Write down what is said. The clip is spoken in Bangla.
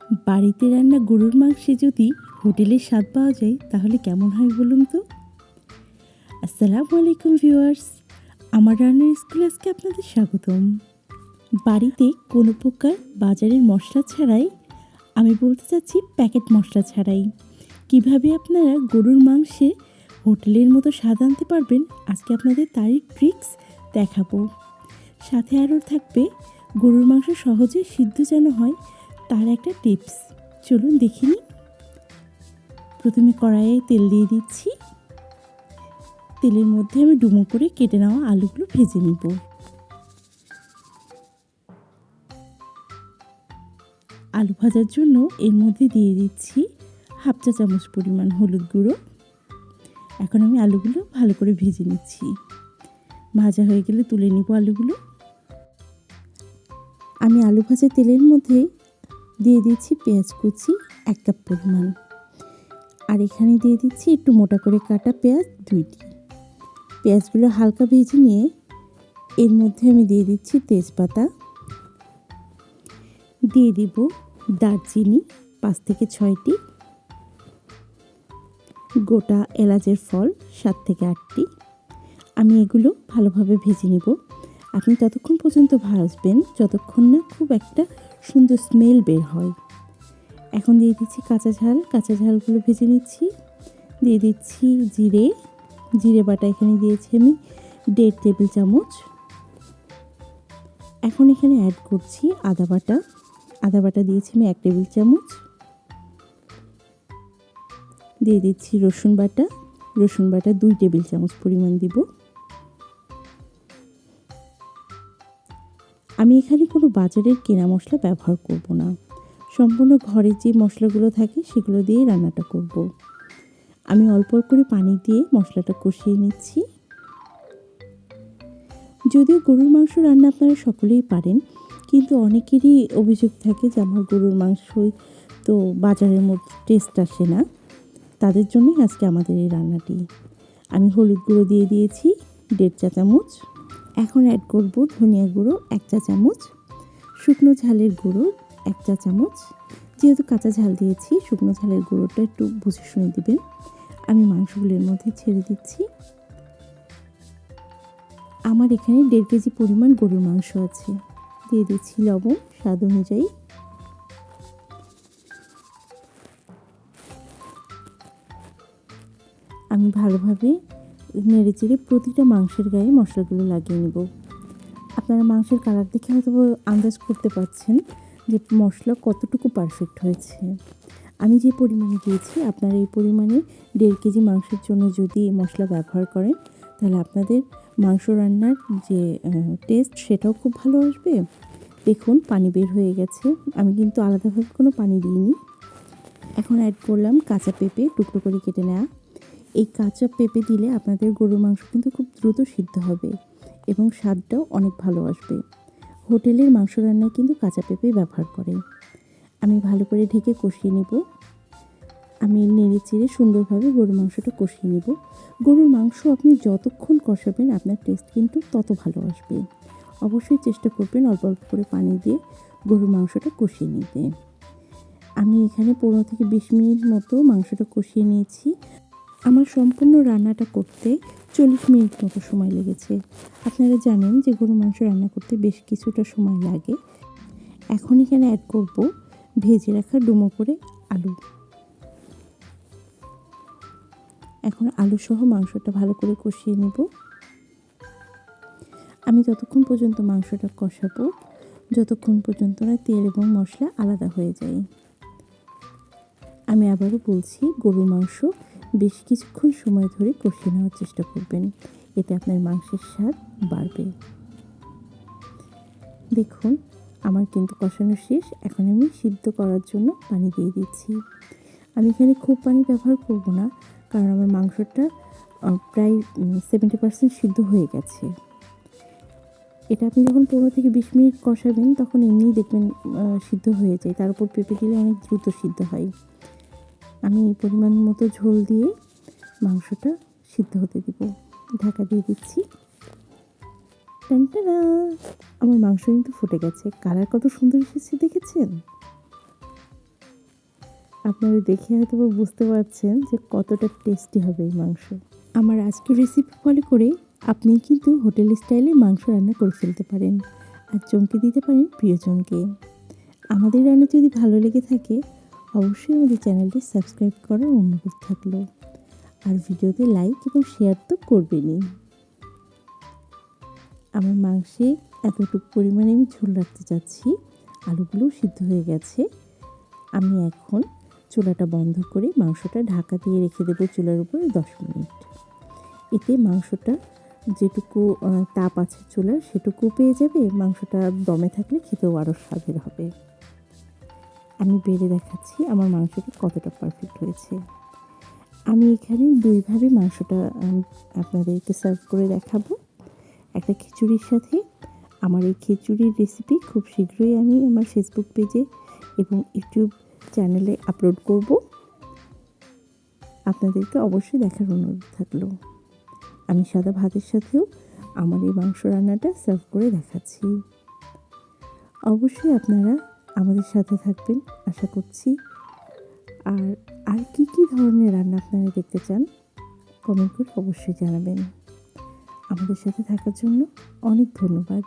বাড়িতে রান্না গরুর মাংসে যদি হোটেলের স্বাদ পাওয়া যায় তাহলে কেমন হয় বলুন তো। আসসালামু আলাইকুম ভিউয়ার্স, আমার রান্নার স্কুলে আজকে আপনাদের স্বাগতম। বাড়িতে কোনো প্রকার বাজারের মশলা ছাড়াই, আমি বলতে চাচ্ছি প্যাকেট মশলা ছাড়াই, কিভাবে আপনারা গরুর মাংসে হোটেলের মতো স্বাদ আনতে পারবেন আজকে আপনাদের তারই ট্রিক্স দেখাবো। সাথে আরও থাকবে গরুর মাংস সহজে সিদ্ধ যেন হয় তার একটা টিপস। চলুন দেখে নিই। প্রথমে কড়াইয়ে তেল দিয়ে দিচ্ছি। তেলের মধ্যে আমি ডুমো করে কেটে নেওয়া আলুগুলো ভেজে নিব। আলু ভাজার জন্য এর মধ্যে দিয়ে দিচ্ছি 1/2 চা চামচ পরিমাণ হলুদ গুঁড়ো। এখন আমি আলুগুলো ভালো করে ভেজে নিচ্ছি। ভাজা হয়ে গেলে তুলে নিব আলুগুলো। আমি আলু ভাজা তেলের মধ্যে দিয়ে দিচ্ছি পেঁয়াজ কুচি 1 কাপ পরিমাণ, আর এখানে দিয়ে দিচ্ছি একটু মোটা করে কাটা পেঁয়াজ 2টি। পেঁয়াজগুলো হালকা ভেজে নিয়ে এর মধ্যে আমি দিয়ে দিচ্ছি তেজপাতা, দিয়ে দিব দারচিনি 5 থেকে 6টি, গোটা এলাচের ফল 7 থেকে 8টি। আমি এগুলো ভালোভাবে ভেজে নিব। আপনি ততক্ষণ পর্যন্ত ভাজবেন যতক্ষণ না খুব একটা সুন্দর স্মেল বের হয়। এখন দিয়ে দিচ্ছি কাঁচা ঝালগুলো ভেজে নিচ্ছি। দিয়ে দিচ্ছি জিরে বাটা, এখানে দিয়েছি আমি 1.5 টেবিল চামচ। এখন এখানে অ্যাড করছি আদা বাটা দিয়েছি আমি 1 টেবিল চামচ। দিয়ে দিচ্ছি রসুন বাটা 2 টেবিল চামচ পরিমাণ দিব। আমি এখানে কোনো বাজারের কেনা মশলা ব্যবহার করব না, সম্পূর্ণ ঘরে যে মশলাগুলো থাকে সেগুলো দিয়ে রান্নাটা করব। আমি অল্প করে পানি দিয়ে মশলাটা কষিয়ে নিচ্ছি। যদিও গরুর মাংস রান্না আপনারা সকলেই পারেন, কিন্তু অনেকেরই অভিযোগ থাকে যে আমার গরুর মাংসই তো বাজারের মতো টেস্ট আসে না। তাদের জন্যই আজকে আমাদের এই রান্নাটি। আমি হলুদ গুঁড়ো দিয়ে দিয়েছি 1.5 চা চামচ। এখন অ্যাড করব ধনিয়া গুঁড়ো 1 চা চামচ, শুকনো ঝালের গুঁড়ো 1 চা চামচ। যেহেতু কাঁচা ঝাল দিয়েছি, শুকনো ঝালের গুঁড়োটা একটু বুঝে শুনে দিবেন। আমি মাংসগুলোর মধ্যে ছেড়ে দিচ্ছি। আমার এখানে 1.5 কেজি পরিমাণ গরুর মাংস আছে। দিয়ে দিচ্ছি লবণ স্বাদ অনুযায়ী। আমি ভালোভাবে নেড়েচেড়ে প্রতিটা মাংসের গায়ে মশলাগুলো লাগিয়ে নেব। আপনারা মাংসের কালার দেখে হয়তো আন্দাজ করতে পারছেন যে মশলা কতটুকু পারফেক্ট হয়েছে। আমি যে পরিমাণে দিয়েছি, আপনারা এই পরিমাণে 1.5 কেজি মাংসের জন্য যদি মশলা ব্যবহার করেন তাহলে আপনাদের মাংস রান্নার যে টেস্ট সেটাও খুব ভালো আসবে। দেখুন পানি বের হয়ে গেছে। আমি কিন্তু আলাদাভাবে কোনো পানি দিইনি। এখন অ্যাড করলাম কাঁচা পেঁপে টুকরো করে কেটে নেওয়া। এই কাঁচা পেঁপে দিলে আপনাদের গরুর মাংস কিন্তু খুব দ্রুত সিদ্ধ হবে এবং স্বাদটাও অনেক ভালো আসবে। হোটেলের মাংস রান্নায় কিন্তু কাঁচা পেঁপে ব্যবহার করে। আমি ভালো করে ঢেকে কষিয়ে নেব। আমি নেড়ে চেড়ে সুন্দরভাবে গরুর মাংসটা কষিয়ে নেব। গরুর মাংস আপনি যতক্ষণ কষাবেন আপনার টেস্ট কিন্তু তত ভালো আসবে। অবশ্যই চেষ্টা করবেন অল্প অল্প করে পানি দিয়ে গরুর মাংসটা কষিয়ে নিতে। আমি এখানে 15 থেকে 20 মিনিট মতো মাংসটা কষিয়ে নিয়েছি। আমার সম্পূর্ণ রান্নাটা করতে 40 মিনিট মতো সময় লেগেছে। আপনারা জানেন যে গরুর মাংস রান্না করতে বেশ কিছুটা সময় লাগে। এখন এখানে অ্যাড করব ভেজে রাখা ডুমো করে আলু। এখন আলু সহ মাংসটা ভালো করে কষিয়ে নেব। আমি ততক্ষণ পর্যন্ত মাংসটা কষাবো যতক্ষণ পর্যন্ত না তেল এবং মশলা আলাদা হয়ে যায়। আমি আবারও বলছি, গরুর মাংস বেশ কিছুক্ষণ সময় ধরে কষিয়ে নেওয়ার চেষ্টা করবেন, এতে আপনার মাংসের স্বাদ বাড়বে। দেখুন আমার কিন্তু কষানো শেষ। এখন আমি সিদ্ধ করার জন্য পানি দিয়ে দিচ্ছি। আমি এখানে খুব পানি ব্যবহার করব না, কারণ আমার মাংসটা প্রায় 70% সিদ্ধ হয়ে গেছে। এটা আপনি যখন 15 থেকে 20 মিনিট কষাবেন তখন এমনিই দেখবেন সিদ্ধ হয়ে যায়। তার উপর পেঁপে দিলে অনেক দ্রুত সিদ্ধ হয়। আমি এই পরিমাণ মতো ঝোল দিয়ে মাংসটা সিদ্ধ হতে দেব। ঢাকা দিয়ে দিচ্ছি। টানটানা, আমার মাংস কিন্তু ফুটে গেছে। কালার কত সুন্দর এসেছে দেখেছেন? আপনারা দেখে হয়তো বুঝতে পারছেন যে কতটা টেস্টি হবে এই মাংস। আমার আজকের রেসিপি ফলো করে আপনি কিন্তু হোটেল স্টাইলে মাংস রান্না করে ফেলতে পারেন আর চমকে দিতে পারেন প্রিয়জনকে। আমাদের রান্না যদি ভালো লেগে থাকে অবশ্যই আমাদের চ্যানেলটি সাবস্ক্রাইব করার অনুরোধ থাকলো। আর ভিডিওতে লাইক এবং শেয়ার তো করবেনই। আমার মাংসে এতটুকু পরিমাণে আমি ঝোল রাখতে চাচ্ছি। আলুগুলো সিদ্ধ হয়ে গেছে। আমি এখন চুলাটা বন্ধ করে মাংসটা ঢাকা দিয়ে রেখে দেবো চুলার উপরে 10 মিনিট। এতে মাংসটা যেটুকু তাপ আছে চুলার সেটুকু পেয়ে যাবে। মাংসটা দমে থাকলে খেতেও আরও স্বাদের হবে। আমি বেড়ে দেখাচ্ছি আমার মাংসটা কতটা পারফেক্ট হয়েছে। আমি এখানে দুইভাবে মাংসটা আপনাদেরকে সার্ভ করে দেখাবো। একটা খিচুড়ির সাথে। আমার এই খিচুড়ির রেসিপি খুব শীঘ্রই আমি আমার ফেসবুক পেজে এবং ইউটিউব চ্যানেলে আপলোড করব। আপনাদেরকে অবশ্যই দেখার অনুরোধ থাকলো। আমি সাদা ভাতের সাথেও আমার এই মাংস রান্নাটা সার্ভ করে দেখাচ্ছি। অবশ্যই আপনারা আমাদের সাথে থাকবেন আশা করছি। আর কি ধরনের রান্না আপনারা দেখতে চান কমেন্ট করে অবশ্যই জানাবেন। আমাদের সাথে থাকার জন্য অনেক ধন্যবাদ।